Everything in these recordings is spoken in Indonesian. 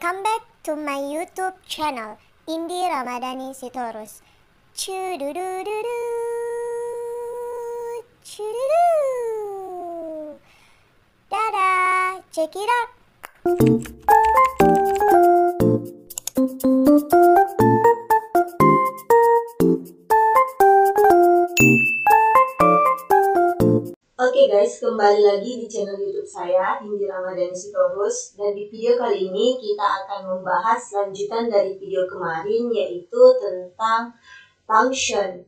Welcome back to my YouTube channel, Indi Ramadhani Sitorus. Cududududu, cududu. Dadah, check it out. Oke guys, kembali lagi di channel YouTube saya, Indi Ramadhani Sitorus. Dan di video kali ini kita akan membahas lanjutan dari video kemarin, yaitu tentang function.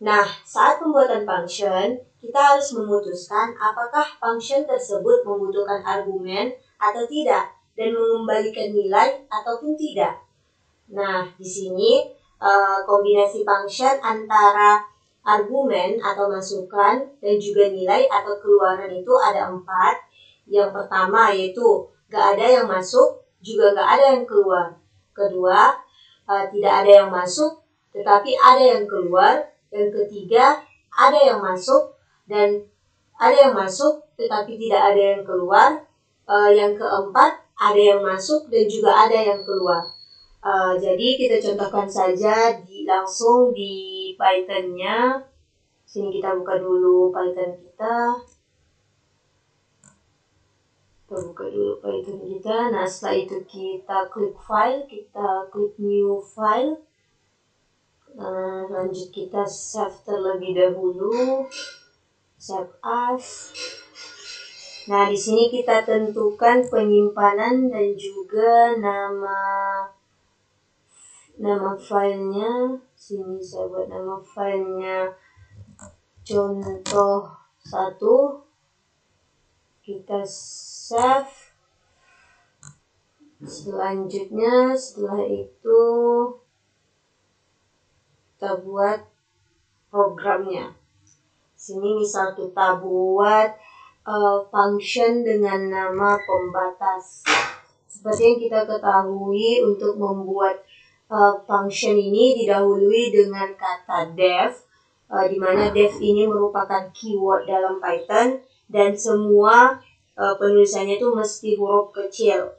Nah, saat pembuatan function, kita harus memutuskan apakah function tersebut membutuhkan argumen atau tidak, dan mengembalikan nilai ataupun tidak. Nah, di sini kombinasi function antara argumen atau masukan dan juga nilai atau keluaran itu ada 4. Yang pertama yaitu gak ada yang masuk, juga gak ada yang keluar. Kedua, tidak ada yang masuk tetapi ada yang keluar. Yang ketiga, ada yang masuk dan ada yang masuk tetapi tidak ada yang keluar. Yang keempat, ada yang masuk dan juga ada yang keluar. Jadi kita contohkan saja langsung di Python-nya. Sini kita buka dulu Python kita. Kita buka dulu Python kita. Nah, setelah itu kita klik file, kita klik new file. Lanjut kita save terlebih dahulu. Save as. Nah, di sini kita tentukan penyimpanan dan juga nama filenya. Sini saya buat nama filenya contoh 1. Kita save. Selanjutnya setelah itu kita buat programnya. Sini misal kita buat function dengan nama pembatas. Seperti yang kita ketahui, untuk membuat function ini didahului dengan kata def, di mana def ini merupakan keyword dalam Python dan semua penulisannya itu mesti huruf kecil.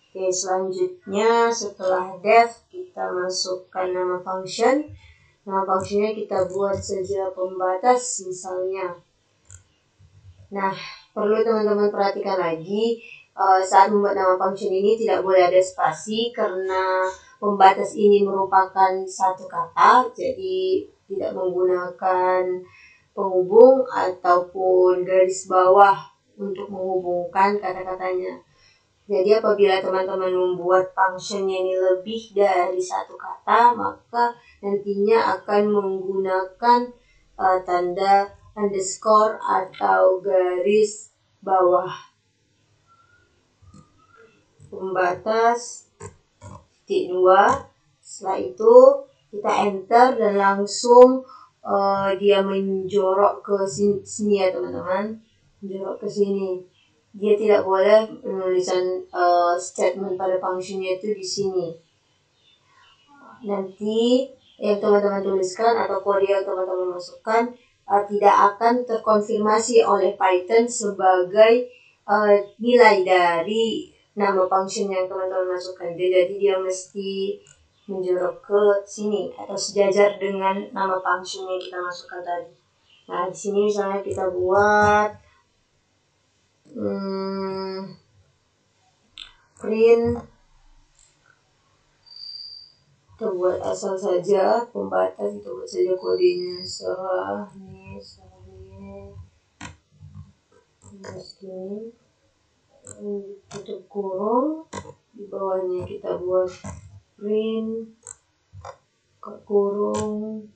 Oke, selanjutnya setelah def kita masukkan nama function. Nama functionnya kita buat saja pembatas misalnya. Nah, perlu teman-teman perhatikan lagi, saat membuat nama function ini tidak boleh ada spasi karena pembatas ini merupakan satu kata, jadi tidak menggunakan penghubung ataupun garis bawah untuk menghubungkan kata-katanya. Jadi apabila teman-teman membuat function ini lebih dari satu kata, maka nantinya akan menggunakan tanda underscore atau garis bawah. Pembatas titik 2. Setelah itu kita enter dan langsung dia menjorok ke sini ya teman-teman. Menjorok ke sini. Dia tidak boleh penulisan statement pada functionnya itu di sini. Nanti yang teman-teman tuliskan atau kode yang teman-teman masukkan tidak akan terkonfirmasi oleh Python sebagai nilai dari nama function yang teman-teman masukkan. Jadi dia mesti menjorok ke sini atau sejajar dengan nama function yang kita masukkan tadi. Nah, di sini misalnya kita buat print, kita buat asal saja pembatas, kita buat saja kodenya salah nih, tutup kurung, di bawahnya kita buat print, buka kurung,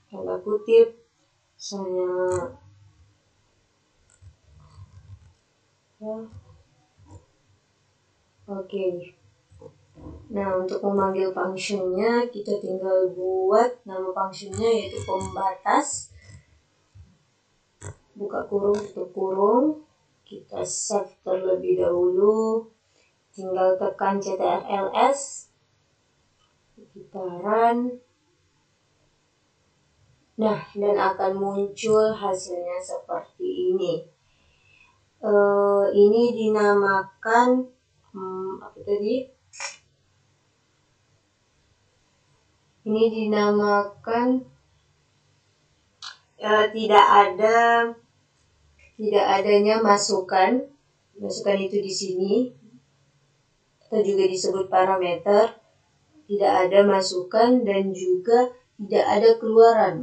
tanda kutip, misalnya Oke. Nah, untuk memanggil functionnya kita tinggal buat nama functionnya yaitu pembatas, buka kurung, tutup kurung. Kita save terlebih dahulu, tinggal tekan ctrls, kita run. Nah, dan akan muncul hasilnya seperti ini. Ini dinamakan apa tadi? Ini dinamakan tidak adanya masukan itu di sini, atau juga disebut parameter. Tidak ada masukan dan juga tidak ada keluaran,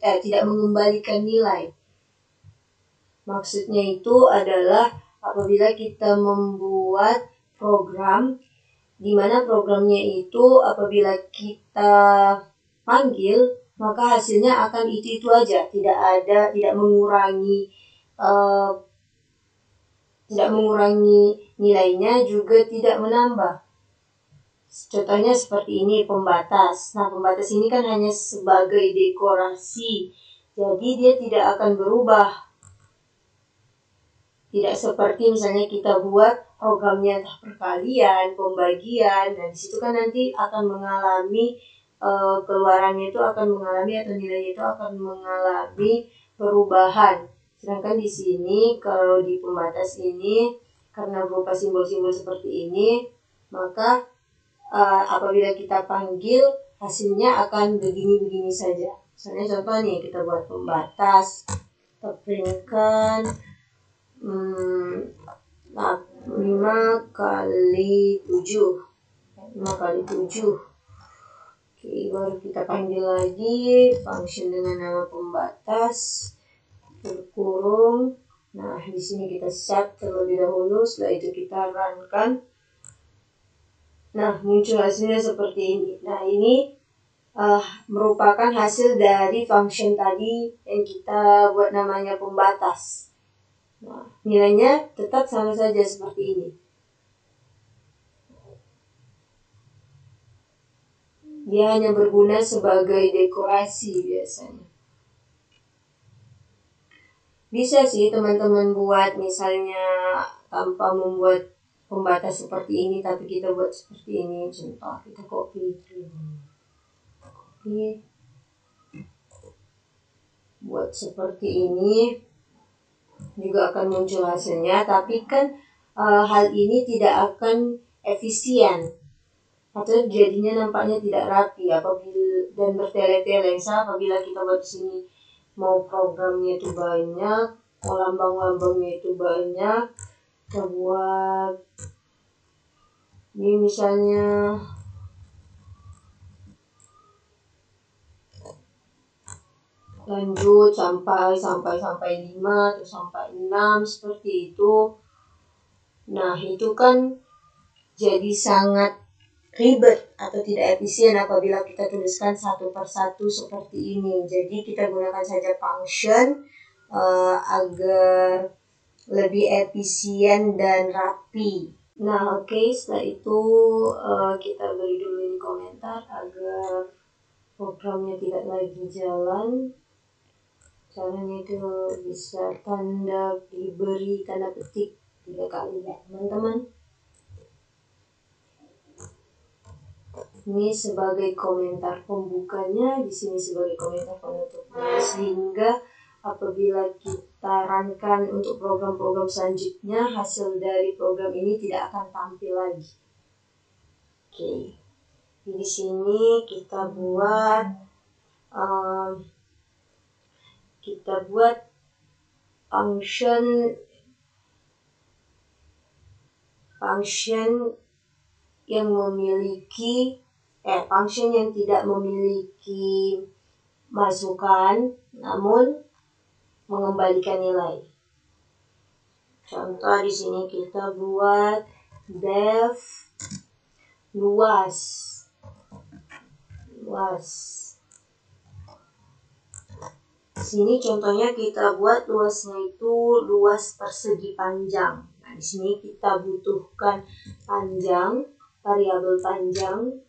tidak mengembalikan nilai. Maksudnya itu adalah apabila kita membuat program, di mana programnya itu apabila kita panggil, maka hasilnya akan itu aja, tidak mengurangi nilainya, juga tidak menambah. Contohnya seperti ini, pembatas. Nah, pembatas ini kan hanya sebagai dekorasi, jadi dia tidak akan berubah. Tidak seperti misalnya kita buat programnya perkalian, pembagian, dan disitu kan nanti akan mengalami keluarannya itu akan mengalami, atau nilainya itu akan mengalami perubahan. Sedangkan di sini kalau di pembatas ini karena berupa simbol-simbol seperti ini, maka apabila kita panggil, hasilnya akan begini-begini saja. Misalnya contoh nih, kita buat pembatas, kita printkan 5 kali 7. Oke, baru kita panggil lagi function dengan nama pembatas berkurung. Nah, di sini kita set terlebih dahulu, setelah itu kita run-kan. Nah, muncul hasilnya seperti ini. Nah, ini merupakan hasil dari function tadi yang kita buat namanya pembatas. Nah, nilainya tetap sama saja seperti ini. Dia hanya berguna sebagai dekorasi biasanya. Bisa sih teman-teman buat misalnya tanpa membuat pembatas seperti ini, tapi kita buat seperti ini. Contoh, kita copy buat seperti ini, juga akan muncul hasilnya. Tapi kan hal ini tidak akan efisien, atau jadinya nampaknya tidak rapi dan bertele-tele. Apabila kita buat di sini mau programnya itu banyak, mau lambang-lambangnya itu banyak, kita buat ini misalnya lanjut sampai 5 atau sampai 6 seperti itu. Nah, itu kan jadi sangat ribet atau tidak efisien apabila kita tuliskan satu persatu seperti ini. Jadi kita gunakan saja function agar lebih efisien dan rapi. Nah, oke, setelah itu kita beri dulu ini komentar agar programnya tidak lagi jalan. Caranya itu bisa diberi tanda petik 3 kali ya teman-teman. Ini sebagai komentar pembukanya, di sini sebagai komentar penutupnya, sehingga apabila kita runkan untuk program-program selanjutnya, hasil dari program ini tidak akan tampil lagi. Oke, di sini kita buat function yang function yang tidak memiliki masukan namun mengembalikan nilai. Contoh di sini kita buat def luas. Sini contohnya kita buat luasnya itu luas persegi panjang. Nah, di sini kita butuhkan panjang, variabel panjang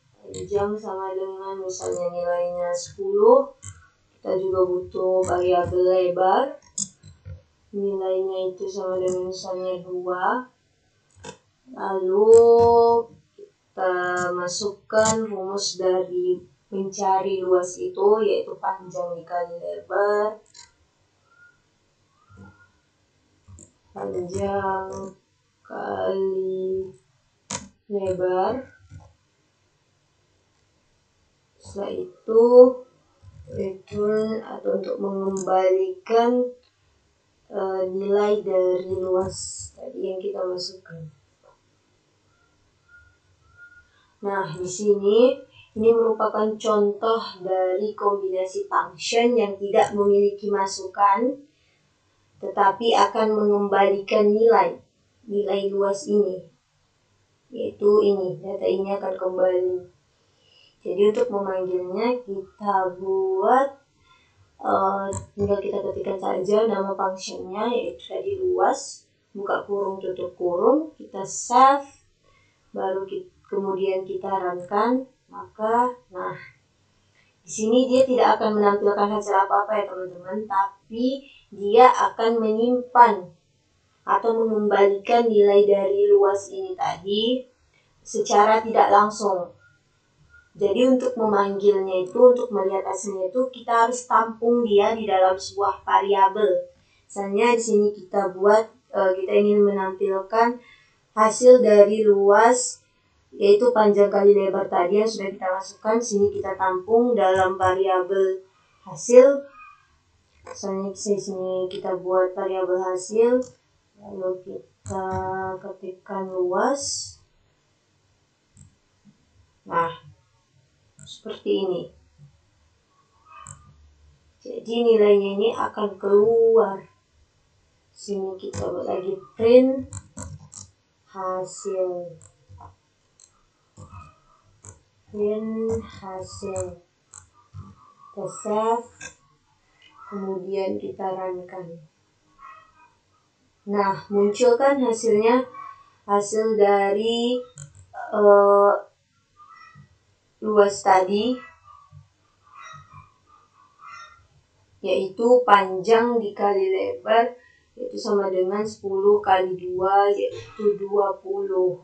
sama dengan misalnya nilainya 10. Kita juga butuh variabel lebar, nilainya itu sama dengan misalnya 2. Lalu kita masukkan rumus dari mencari luas itu, yaitu panjang dikali lebar. Panjang kali lebar. Setelah itu return atau untuk mengembalikan nilai dari luas tadi yang kita masukkan. Nah, di sini ini merupakan contoh dari kombinasi function yang tidak memiliki masukan tetapi akan mengembalikan nilai luas ini, yaitu ini, data ini akan kembali. Jadi untuk memanggilnya kita buat tinggal kita ketikkan saja nama functionnya, yaitu tadi luas, buka kurung tutup kurung, kita save, baru kemudian kita runkan. Maka di sini dia tidak akan menampilkan hasil apa-apa ya teman-teman, tapi dia akan menyimpan atau mengembalikan nilai dari luas ini tadi secara tidak langsung. Jadi untuk memanggilnya itu, untuk melihat hasilnya itu, kita harus tampung dia di dalam sebuah variabel. Misalnya di sini kita buat, kita ingin menampilkan hasil dari luas, yaitu panjang kali lebar tadi yang sudah kita masukkan. Sini kita tampung dalam variabel hasil. Misalnya di sini kita buat variabel hasil, lalu kita ketikkan luas. Seperti ini. Jadi nilainya ini akan keluar. Sini kita buat lagi print hasil. Kita save, kemudian kita runkan. Nah, muncul kan hasilnya, hasil dari luas tadi, yaitu panjang dikali lebar, yaitu sama dengan 10 kali 2, yaitu 20.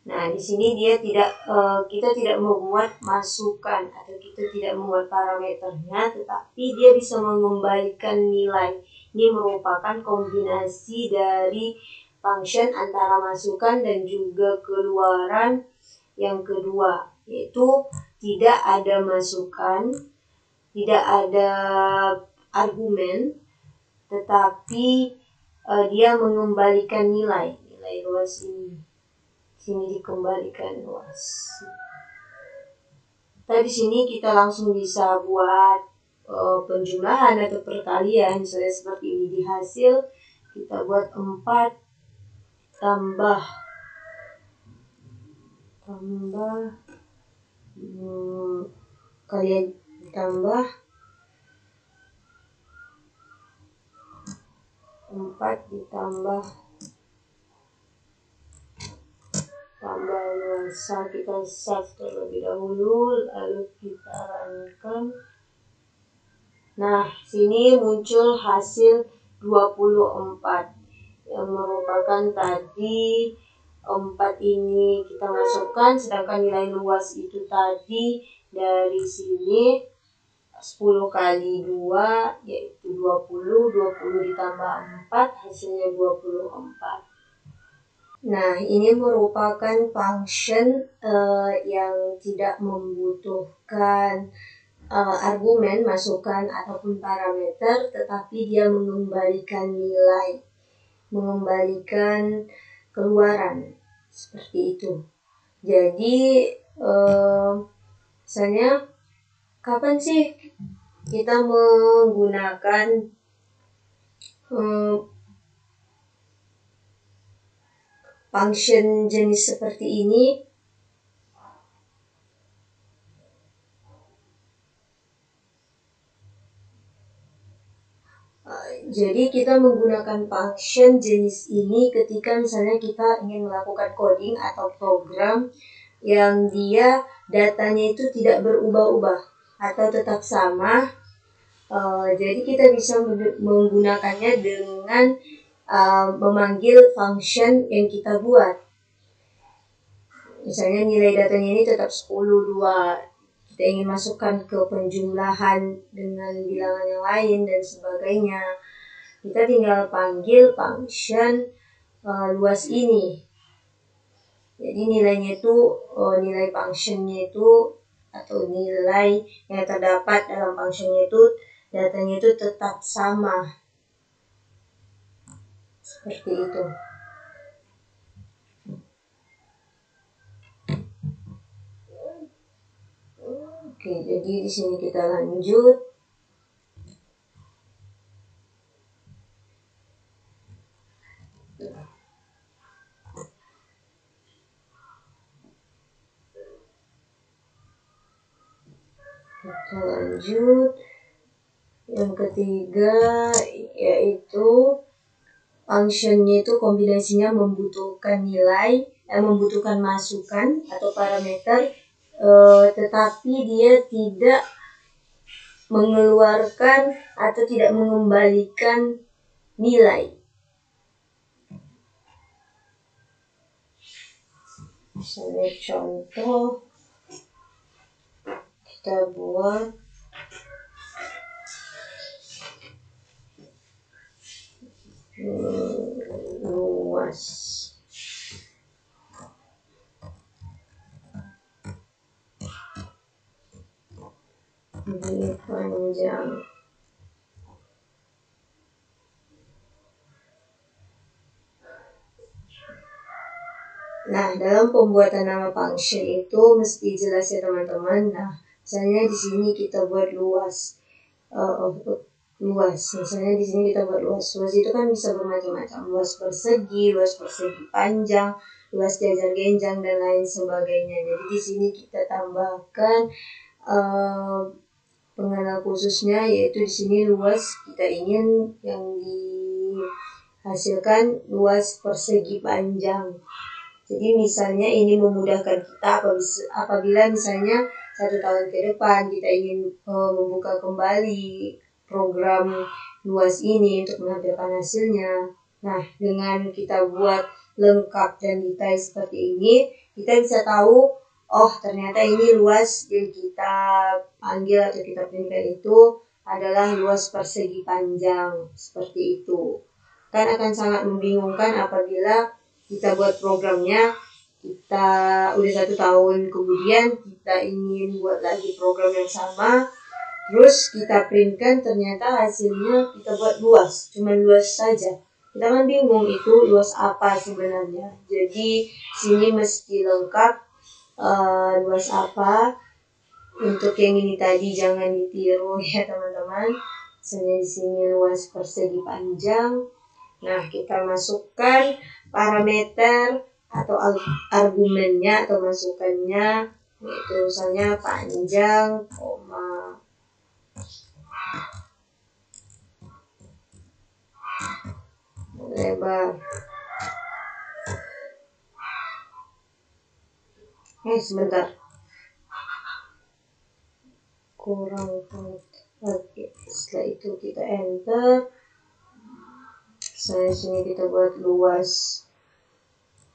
Nah, di sini dia kita tidak membuat masukan atau kita tidak membuat parameternya, tetapi dia bisa mengembalikan nilai. Ini merupakan kombinasi dari function antara masukan dan juga keluaran yang kedua, yaitu tidak ada masukan, tidak ada argumen, tetapi dia mengembalikan nilai luas ini. Sini dikembalikan luas. Tadi sini kita langsung bisa buat penjumlahan atau perkalian, misalnya seperti ini. Di hasil kita buat 4 tambah kalian tambah 4 ditambah luasa. Kita save terlebih dahulu, lalu kita runkan. Nah, sini muncul hasil 24 yang merupakan tadi 4 ini kita masukkan, sedangkan nilai luas itu tadi dari sini 10 kali 2 yaitu 20 ditambah 4 hasilnya 24. Nah, ini merupakan function yang tidak membutuhkan argumen, masukan ataupun parameter, tetapi dia mengembalikan nilai, mengembalikan keluaran, seperti itu. Jadi misalnya kapan sih kita menggunakan function jenis seperti ini? Jadi kita menggunakan function jenis ini ketika misalnya kita ingin melakukan coding atau program yang dia datanya itu tidak berubah-ubah atau tetap sama. Jadi kita bisa menggunakannya dengan memanggil function yang kita buat. Misalnya nilai datanya ini tetap 10, 2. Kita ingin masukkan ke penjumlahan dengan bilangan yang lain dan sebagainya. Kita tinggal panggil function luas ini. Jadi nilainya itu nilai functionnya itu atau nilai yang terdapat dalam functionnya itu datanya itu tetap sama, seperti itu. Oke, jadi di sini kita lanjut. Kita lanjut. Yang ketiga yaitu functionnya itu kombinasinya membutuhkan membutuhkan masukan atau parameter, tetapi dia tidak mengeluarkan atau tidak mengembalikan nilai. Misalnya contoh, kita buat luas. Ini panjang. Nah, dalam pembuatan nama function itu mesti jelas ya teman-teman. Nah, misalnya di sini kita buat luas. Luas. Misalnya di sini kita buat luas. Luas itu kan bisa bermacam-macam. Luas persegi panjang, luas jajar genjang dan lain sebagainya. Jadi di sini kita tambahkan pengenal khususnya, yaitu di sini luas kita ingin yang dihasilkan luas persegi panjang. Jadi misalnya ini memudahkan kita apabila misalnya 1 tahun ke depan kita ingin membuka kembali program luas ini untuk menampilkan hasilnya. Nah, dengan kita buat lengkap dan detail seperti ini, kita bisa tahu, oh ternyata ini luas yang kita panggil atau kita printkan itu adalah luas persegi panjang, seperti itu. Kan akan sangat membingungkan apabila kita buat programnya, kita udah 1 tahun kemudian kita ingin buat lagi program yang sama, terus kita printkan ternyata hasilnya kita buat luas, cuma luas saja. Kita kan bingung itu luas apa sebenarnya. Jadi sini mesti lengkap luas apa. Untuk yang ini tadi jangan ditiru ya teman-teman. Misalnya di sini luas persegi panjang. Nah, kita masukkan parameter atau argumennya atau masukannya, yaitu misalnya panjang, lebar. Sebentar. Kurang. Oke, setelah itu kita enter. Misalnya sini kita buat luas,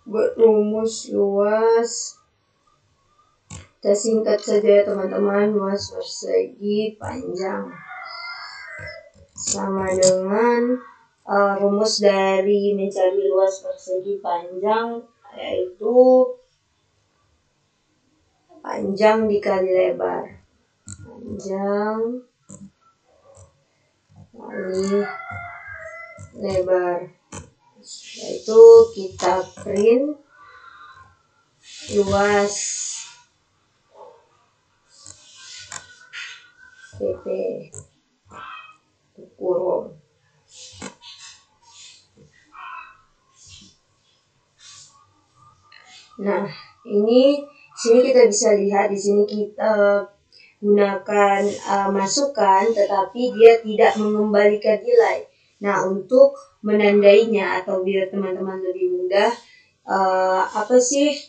buat rumus luas. Kita singkat saja ya teman-teman, luas persegi panjang sama dengan rumus dari mencari luas persegi panjang, yaitu panjang dikali lebar. Panjang kali lebar. Yaitu kita print luas PP kurung. Nah, ini sini kita bisa lihat, di sini kita gunakan masukan, tetapi dia tidak mengembalikan nilai. Nah, untuk menandainya atau biar teman-teman lebih mudah,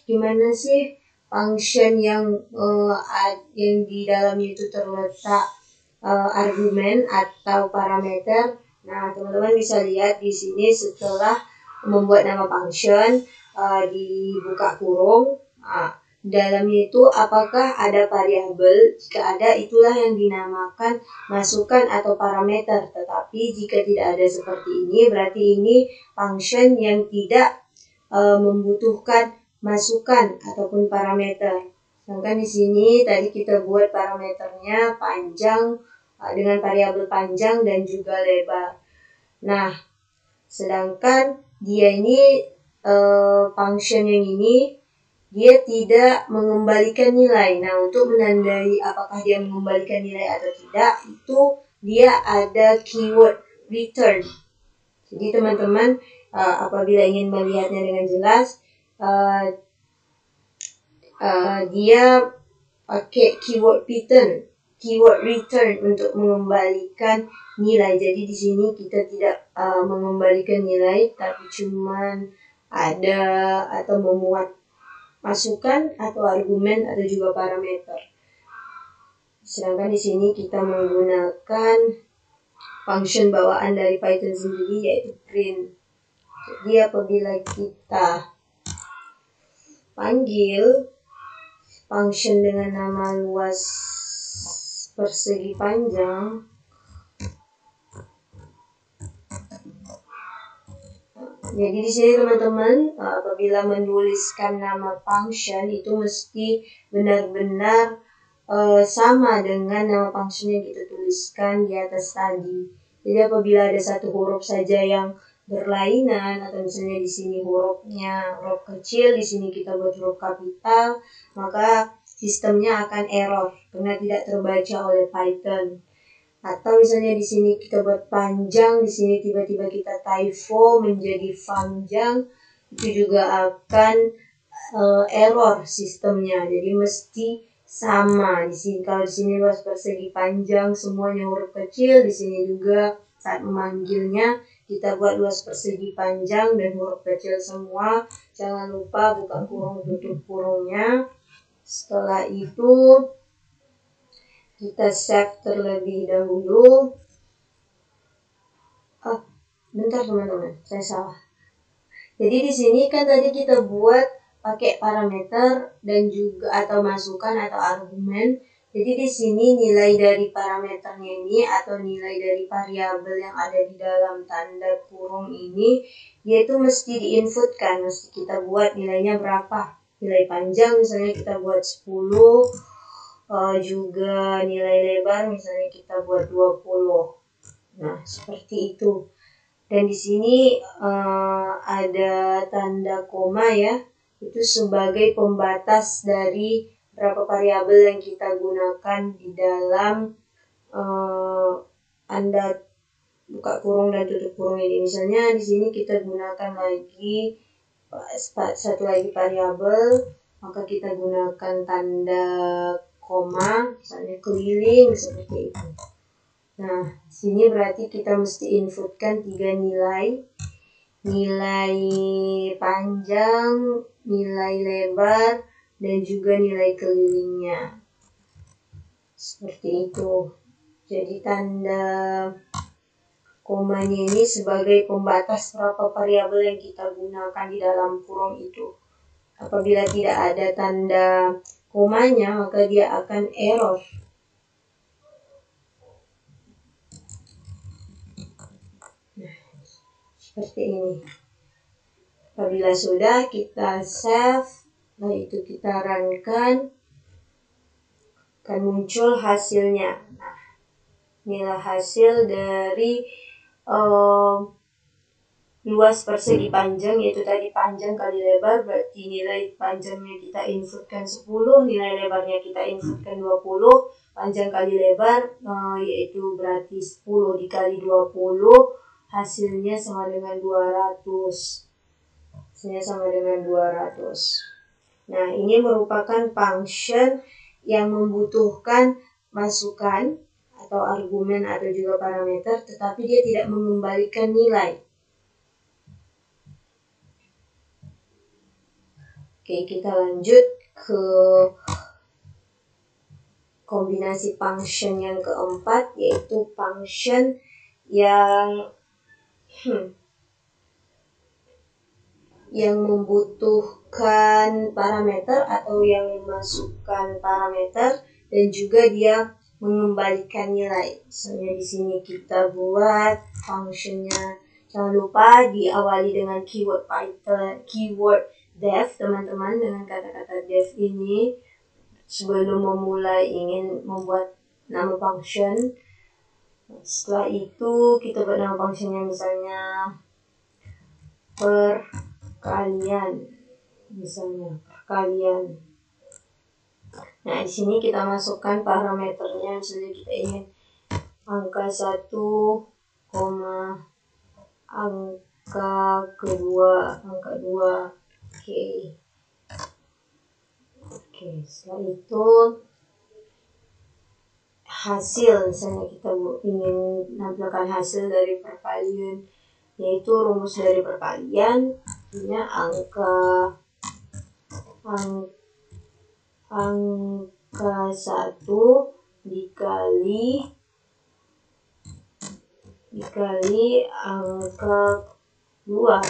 gimana sih function yang di dalamnya itu terletak argumen atau parameter. Nah, teman-teman bisa lihat di sini setelah membuat nama function, dibuka kurung. Dalamnya itu apakah ada variabel? Jika ada, itulah yang dinamakan masukan atau parameter. Tetapi jika tidak ada seperti ini, berarti ini function yang tidak membutuhkan masukan ataupun parameter. Sedangkan di sini tadi kita buat parameternya panjang dengan variabel panjang dan juga lebar. Nah, sedangkan dia ini function yang ini dia tidak mengembalikan nilai. Nah, untuk menandai apakah dia mengembalikan nilai atau tidak, itu dia ada keyword return. Jadi teman-teman apabila ingin melihatnya dengan jelas, dia pakai keyword return untuk mengembalikan nilai. Jadi di sini kita tidak mengembalikan nilai, tapi cuman ada atau memuat masukan atau argumen atau juga parameter. Sedangkan di sini kita menggunakan function bawaan dari Python sendiri, yaitu print. Jadi apabila kita panggil function dengan nama luas persegi panjang, jadi di sini teman-teman apabila menuliskan nama function itu mesti benar-benar sama dengan nama function yang kita tuliskan di atas tadi. Jadi apabila ada satu huruf saja yang berlainan, atau misalnya di sini hurufnya huruf kecil, di sini kita buat huruf kapital, maka sistemnya akan error karena tidak terbaca oleh Python. Atau misalnya di sini kita buat panjang, di sini tiba-tiba kita typo menjadi panjang, itu juga akan error sistemnya. Jadi mesti sama. Di sini kalau di sini luas persegi panjang semuanya huruf kecil, di sini juga saat memanggilnya kita buat luas persegi panjang dan huruf kecil semua. Jangan lupa buka kurung tutup kurungnya. Setelah itu kita save terlebih dahulu. Bentar teman-teman, saya salah. Jadi di sini kan tadi kita buat pakai parameter dan juga atau masukan atau argumen. Jadi di sini nilai dari parameternya ini atau nilai dari variabel yang ada di dalam tanda kurung ini, dia itu mesti diinputkan, mesti kita buat nilainya berapa. Nilai panjang misalnya kita buat 10, juga nilai lebar misalnya kita buat 20. Nah, seperti itu. Dan di sini ada tanda koma ya, itu sebagai pembatas dari berapa variabel yang kita gunakan di dalam tanda buka kurung dan tutup kurung ini. Misalnya di sini kita gunakan lagi satu lagi variabel, maka kita gunakan tanda koma, misalnya keliling seperti itu. Nah, sini berarti kita mesti inputkan 3 nilai. Nilai panjang, nilai lebar, dan juga nilai kelilingnya. Seperti itu. Jadi tanda komanya ini sebagai pembatas berapa variabel yang kita gunakan di dalam kurung itu. Apabila tidak ada tanda komanya, maka dia akan error. Seperti ini. Apabila sudah kita save, nah itu kita runkan, akan muncul hasilnya. Nah, inilah hasil dari luas persegi panjang, yaitu tadi panjang kali lebar, berarti nilai panjangnya kita inputkan 10, nilai lebarnya kita inputkan 20, panjang kali lebar yaitu berarti 10 dikali 20, hasilnya sama dengan 200. Hasilnya sama dengan 200. Nah, ini merupakan function yang membutuhkan masukan atau argumen atau juga parameter, tetapi dia tidak mengembalikan nilai. Oke, kita lanjut ke kombinasi function yang keempat, yaitu function yang membutuhkan parameter atau yang memasukkan parameter dan juga dia mengembalikan nilai. Misalnya di sini kita buat functionnya, jangan lupa diawali dengan keyword Python, keyword def teman-teman. Dengan kata-kata def ini, sebelum memulai ingin membuat nama function, setelah itu kita buat nama functionnya misalnya perkalian, perkalian. Nah, di sini kita masukkan parameternya, misalnya kita ingin angka 1, angka kedua, angka 2. Oke, setelah itu hasil, misalnya kita ingin menampilkan hasil dari perkalian, yaitu rumus dari perkalian, artinya angka 1 dikali angka 2.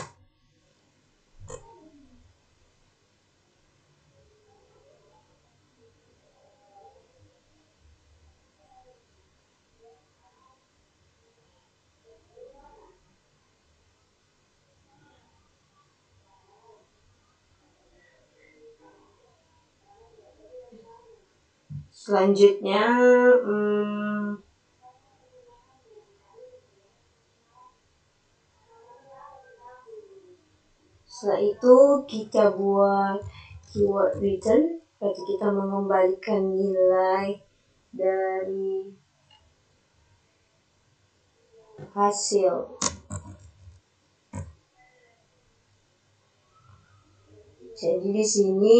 Selanjutnya setelah itu kita buat keyword return, berarti kita mengembalikan nilai dari hasil. Jadi di sini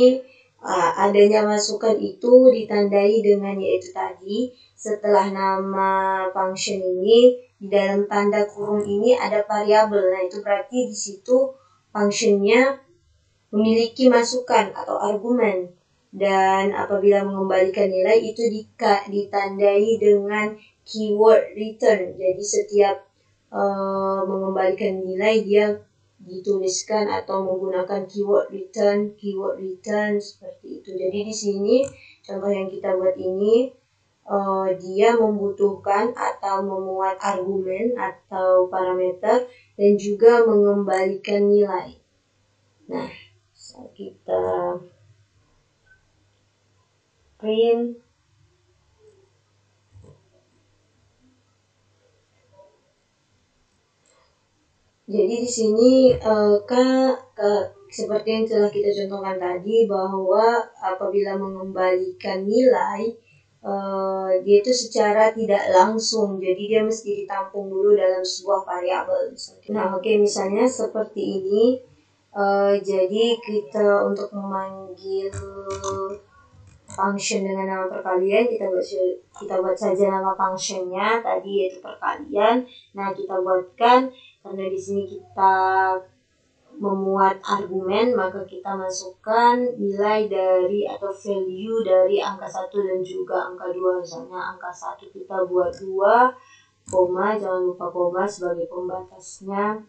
adanya masukan itu ditandai dengan yaitu tadi, setelah nama function ini di dalam tanda kurung ini ada variabel. Nah, itu berarti di situ functionnya memiliki masukan atau argumen, dan apabila mengembalikan nilai itu ditandai dengan keyword return. Jadi setiap mengembalikan nilai dia dituliskan atau menggunakan keyword return seperti itu. Jadi di sini contoh yang kita buat ini dia membutuhkan atau memuat argumen atau parameter dan juga mengembalikan nilai. Nah, kita print. Jadi di sini seperti yang telah kita contohkan tadi, bahwa apabila mengembalikan nilai dia itu secara tidak langsung, jadi dia mesti ditampung dulu dalam sebuah variabel. Nah, misalnya seperti ini. Jadi kita untuk memanggil function dengan nama perkalian, kita buat saja nama functionnya tadi yaitu perkalian. Nah, kita buatkan, karena di sini kita memuat argumen, maka kita masukkan nilai dari atau value dari angka 1 dan juga angka 2. Misalnya angka 1 kita buat 2, koma, jangan lupa koma sebagai pembatasnya,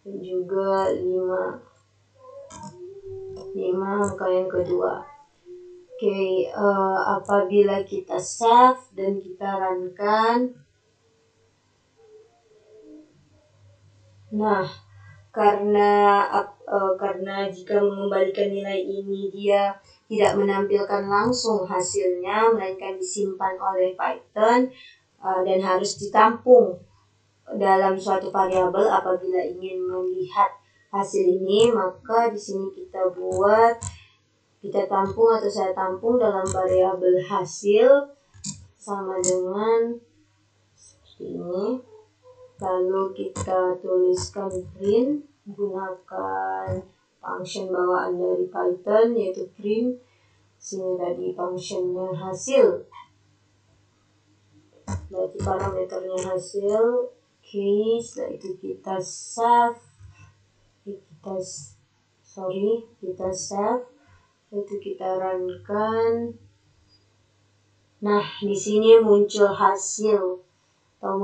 dan juga 5 angka yang kedua. Apabila kita save dan kita runkan, nah, karena jika mengembalikan nilai ini dia tidak menampilkan langsung hasilnya, melainkan disimpan oleh Python dan harus ditampung dalam suatu variabel apabila ingin melihat hasil ini, maka di sini kita tampung atau saya tampung dalam variabel hasil sama dengan seperti ini. Lalu kita tuliskan print menggunakan function bawaan dari Python yaitu print. Sini tadi functionnya hasil, berarti parameternya hasil. Setelah itu kita save, kita save, itu kita runkan. Nah, di sini muncul hasil atau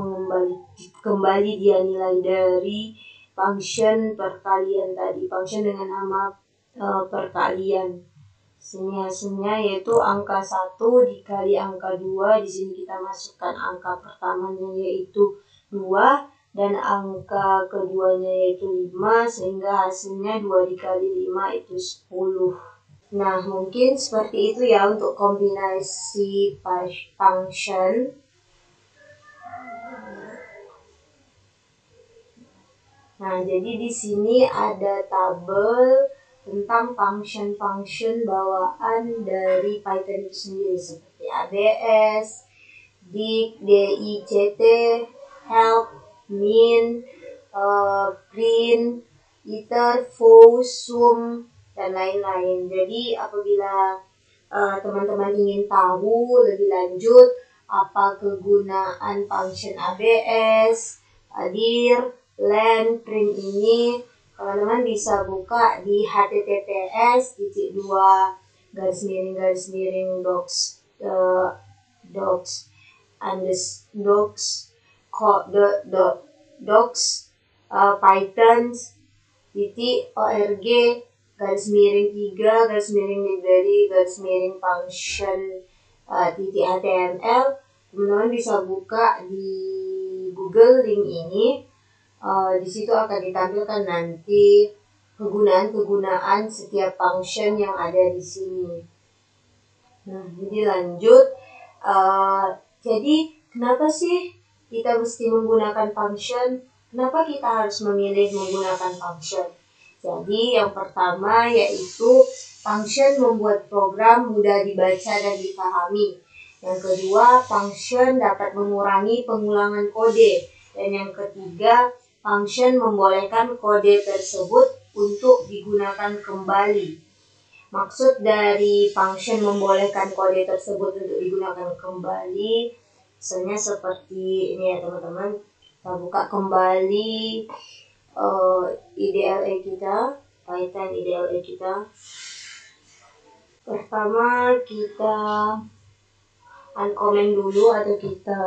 kembali dia nilai dari function perkalian tadi, function dengan nama perkalian. Sini hasilnya yaitu angka 1 dikali angka 2. Di sini kita masukkan angka pertamanya yaitu 2, dan angka keduanya yaitu 5, sehingga hasilnya 2 dikali 5 itu 10. Nah, mungkin seperti itu ya untuk kombinasi function. Nah, jadi di sini ada tabel tentang function-function bawaan dari Python itu sendiri seperti ABS, dig, dict, help, min, print, iter, for, sum, dan lain-lain. Jadi apabila teman-teman ingin tahu lebih lanjut apa kegunaan function ABS, dir, len, print ini, teman-teman bisa buka di https://docs pythons.org/3/library/function.html. Teman-teman bisa buka di Google link ini. Di situ akan ditampilkan nanti kegunaan-kegunaan setiap function yang ada di sini. Nah, jadi lanjut. Jadi kenapa sih kita mesti menggunakan function? Kenapa kita harus memilih menggunakan function? Jadi yang pertama yaitu function membuat program mudah dibaca dan dipahami. Yang kedua, function dapat mengurangi pengulangan kode. Dan yang ketiga, function membolehkan kode tersebut untuk digunakan kembali. Maksud dari function membolehkan kode tersebut untuk digunakan kembali, misalnya seperti ini ya teman-teman. Kita buka kembali IDLE kita, Python IDLE kita. Pertama kita uncomment dulu atau kita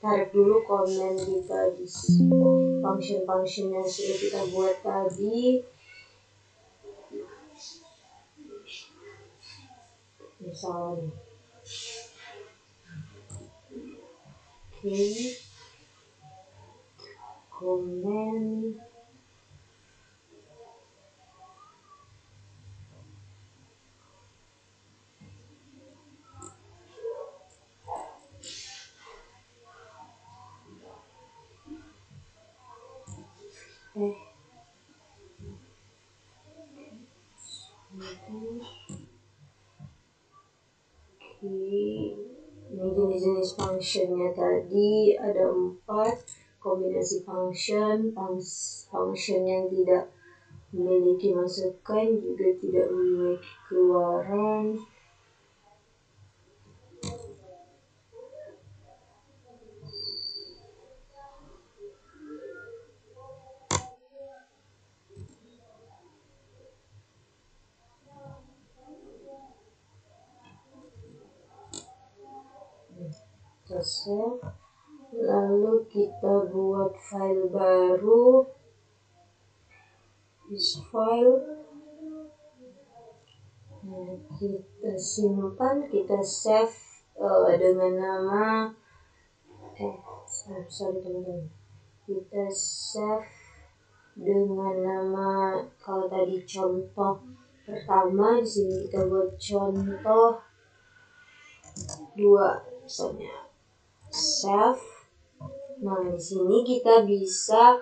tarik dulu komen kita di function-function yang sudah kita buat tadi. Misalnya, komen. Ini jenis-jenis functionnya tadi ada 4. Kombinasi function, function yang tidak memiliki masukan juga tidak memiliki keluaran. Save. Lalu kita buat file baru. This file. Nah, kita simpan, kita save dengan nama teman-teman. Kita save dengan nama, kalau tadi contoh pertama, di sini kita buat contoh 2 misalnya. Save. Nah, di sini kita bisa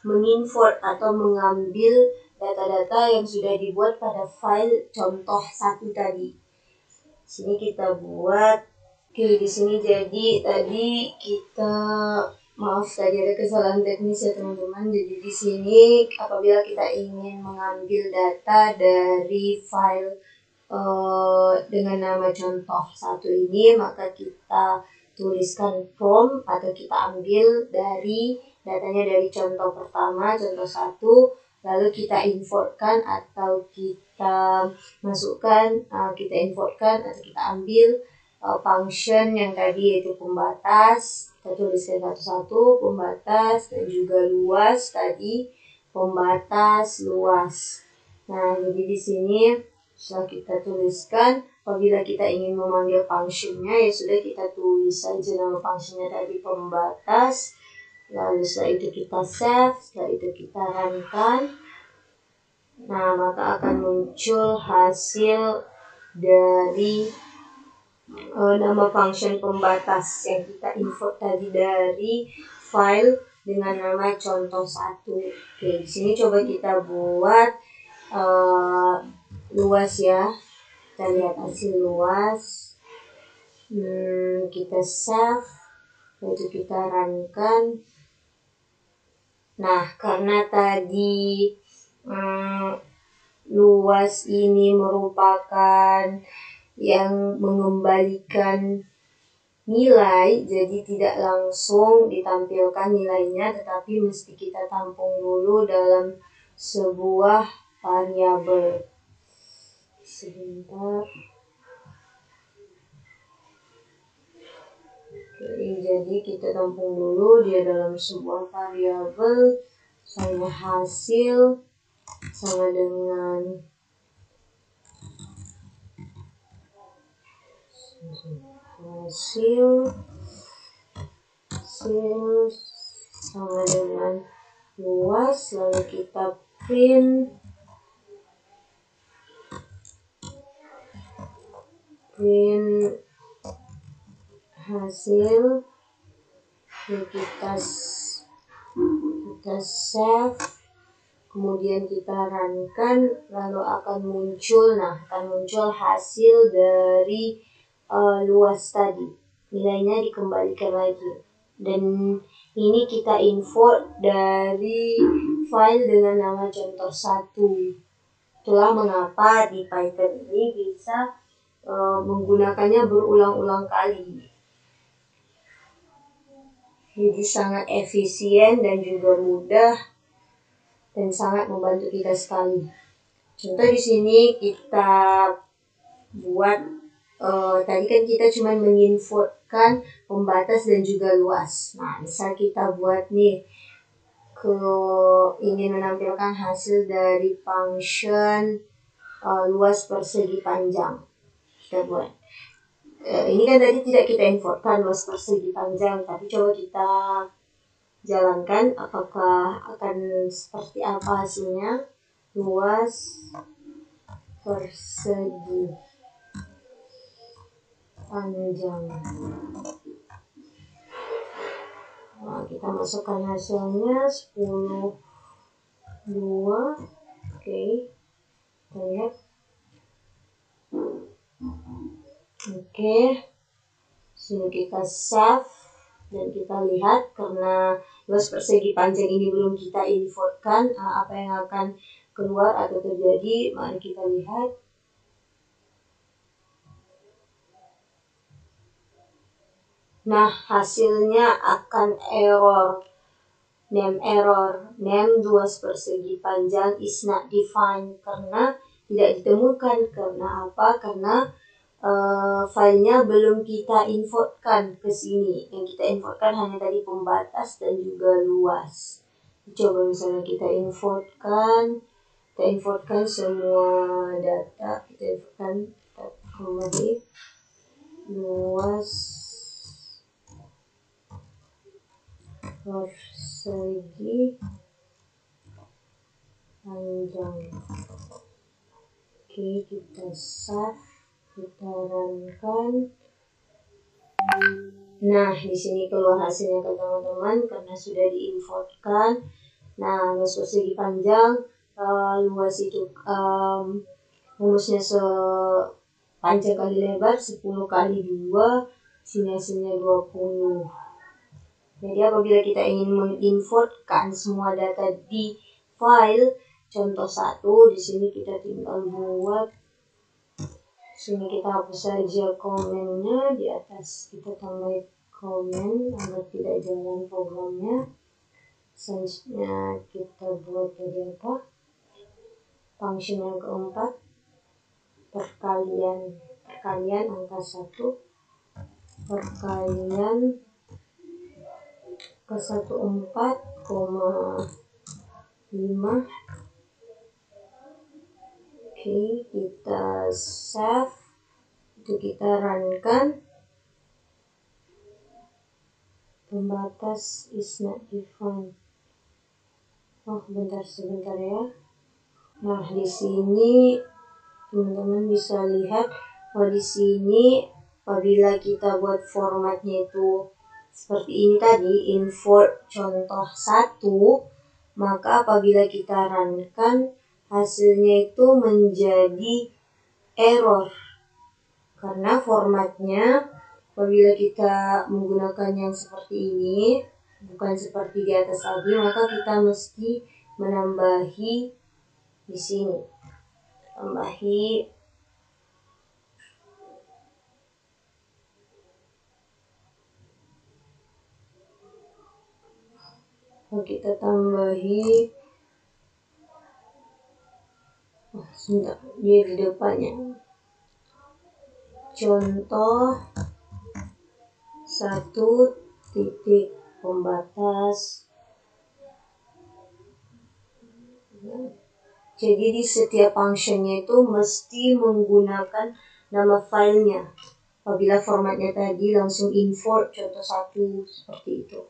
mengimport atau mengambil data-data yang sudah dibuat pada file contoh 1 tadi. Di sini kita buat. Oke, di sini jadi tadi kita tadi ada kesalahan teknis ya teman-teman. Jadi di sini apabila kita ingin mengambil data dari file dengan nama contoh 1 ini, maka kita tuliskan from atau kita ambil dari datanya dari contoh pertama, contoh 1, lalu kita importkan atau kita masukkan, kita importkan atau kita ambil function yang tadi yaitu pembatas. Kita tuliskan satu-satu, pembatas dan juga luas tadi, pembatas luas. Nah, jadi di sini setelah kita tuliskan, apabila kita ingin memanggil functionnya, ya sudah kita tulis saja nama functionnya tadi pembatas, Lalu setelah itu kita save, setelah itu kita runkan. Nah, maka akan muncul hasil dari nama function pembatas yang kita import tadi dari file dengan nama contoh 1. Oke, di sini coba kita buat luas ya. Kita lihat hasil luas. Kita save, lalu kita runkan. Nah, karena tadi luas ini merupakan yang mengembalikan nilai, jadi tidak langsung ditampilkan nilainya, tetapi mesti kita tampung dulu dalam sebuah variabel. Sebentar. Oke, jadi kita tampung dulu dia dalam sebuah variabel, misalnya hasil sama dengan hasil sama dengan luas, lalu kita print hasil, lalu kita save, kemudian kita runkan, lalu akan muncul hasil dari luas tadi. Nilainya dikembalikan lagi. Dan ini kita import dari file dengan nama contoh 1. Itulah mengapa di Python ini bisa menggunakannya berulang-ulang kali. Jadi sangat efisien dan juga mudah dan sangat membantu kita sekali. Contoh di sini kita buat tadi kan kita cuma menginputkan pembatas dan juga luas. Nah, misal kita buat nih ingin menampilkan hasil dari function luas persegi panjang. Kita buat. Ini kan tadi tidak kita importkan luas persegi panjang, tapi coba kita jalankan apakah akan seperti apa hasilnya. Luas persegi panjang. Nah, kita masukkan hasilnya 10, 2. Oke. Kita lihat. Oke. Sini kita save dan kita lihat karena luas persegi panjang ini belum kita importkan, apa yang akan keluar atau terjadi. Mari kita lihat. Nah, hasilnya akan error. Name luas persegi panjang is not defined, karena tidak ditemukan. Karena apa? Karena filenya belum kita importkan ke sini. Yang kita importkan hanya tadi pembatas dan juga luas. Coba misalnya kita importkan semua data. Kita importkan kembali luas persegi panjang. Oke, kita save, kita runkan. Nah, di sini keluar hasilnya ke teman-teman karena sudah diinputkan. Nah, luas persegi panjang, luas itu rumusnya sepanjang kali lebar 10 kali 2, sini hasilnya 20. Jadi apabila kita ingin menginputkan semua data di file contoh 1, di sini kita tinggal buat, sini kita hapus saja komennya, di atas kita tambah komen agar tidak jalan programnya. Selanjutnya kita buat tadi apa? Function yang keempat, perkalian angka 1, perkalian ke 14,5. Oke, kita save, itu kita runkan. Pembatas is not defined. Oh, sebentar ya. Nah, di sini teman-teman bisa lihat di sini apabila kita buat formatnya itu seperti ini tadi, import contoh 1, maka apabila kita runkan hasilnya itu menjadi error karena formatnya apabila kita menggunakan yang seperti ini, bukan seperti di atas tadi, maka kita mesti menambahi di sini. Kita tambahi sebentar, dia di depannya. Contoh 1 titik pembatas. Jadi di setiap functionnya itu mesti menggunakan nama filenya. Apabila formatnya tadi langsung import contoh 1 seperti itu.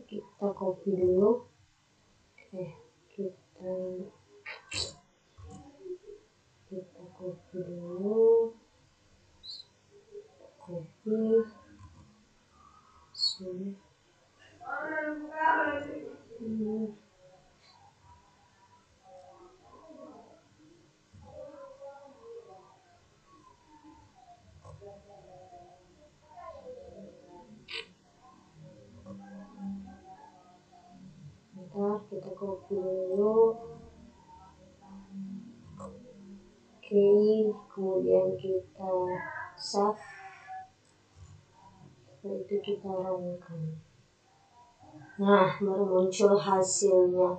Kita copy dulu. Kita copy dulu. Sini. Kita copy dulu. Kemudian kita save. Setelah itu kita runkan. Nah, baru muncul hasilnya.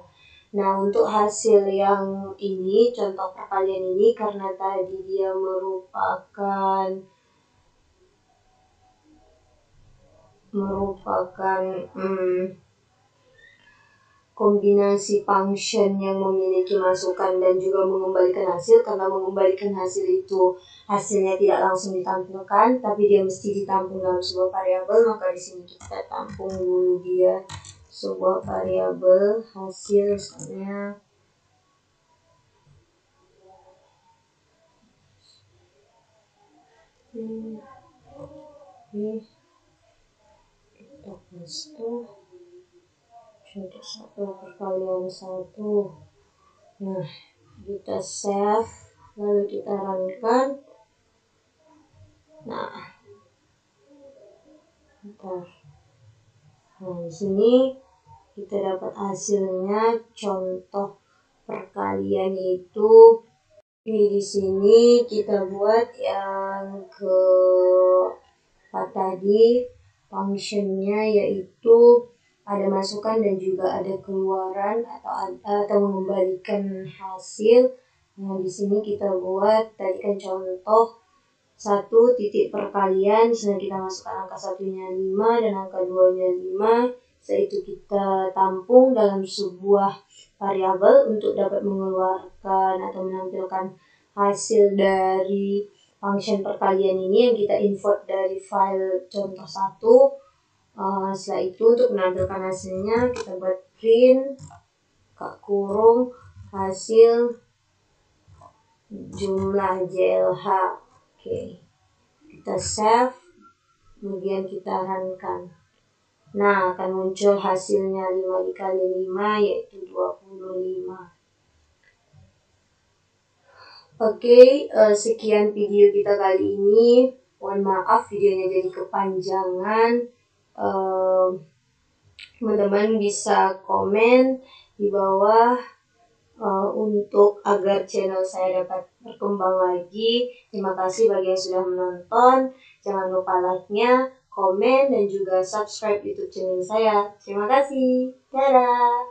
Nah, untuk hasil yang ini, contoh perkalian ini, karena tadi dia merupakan kombinasi function yang memiliki masukan dan juga mengembalikan hasil. Karena mengembalikan hasil itu hasilnya tidak langsung ditampilkan, tapi dia mesti ditampung dalam sebuah variabel, maka di sini kita tampung dulu dia sebuah variabel hasil, misalnya kita paste contoh 1 perkalian 1. Nah, kita save, lalu kita runkan. Nah, di sini kita dapat hasilnya contoh perkalian itu. Di sini kita buat yang ke tadi functionnya, yaitu ada masukan dan juga ada keluaran atau mengembalikan hasil. Nah, di sini kita buat tadi kan contoh 1 titik perkalian. Di sini kita masukkan angka 1-nya 5 dan angka 2-nya 5. Setelah itu kita tampung dalam sebuah variabel untuk dapat mengeluarkan atau menampilkan hasil dari function perkalian ini yang kita import dari file contoh 1. Setelah itu untuk menampilkan hasilnya kita buat print hasil jumlah JLH. Kita save, kemudian kita runkan. Nah, akan muncul hasilnya 5 dikali 5 yaitu 25. Sekian video kita kali ini. Mohon maaf videonya jadi kepanjangan. Teman-teman bisa komen di bawah untuk agar channel saya dapat berkembang lagi. Terima kasih bagi yang sudah menonton. Jangan lupa like-nya, komen, dan juga subscribe YouTube channel saya. Terima kasih. Dadah.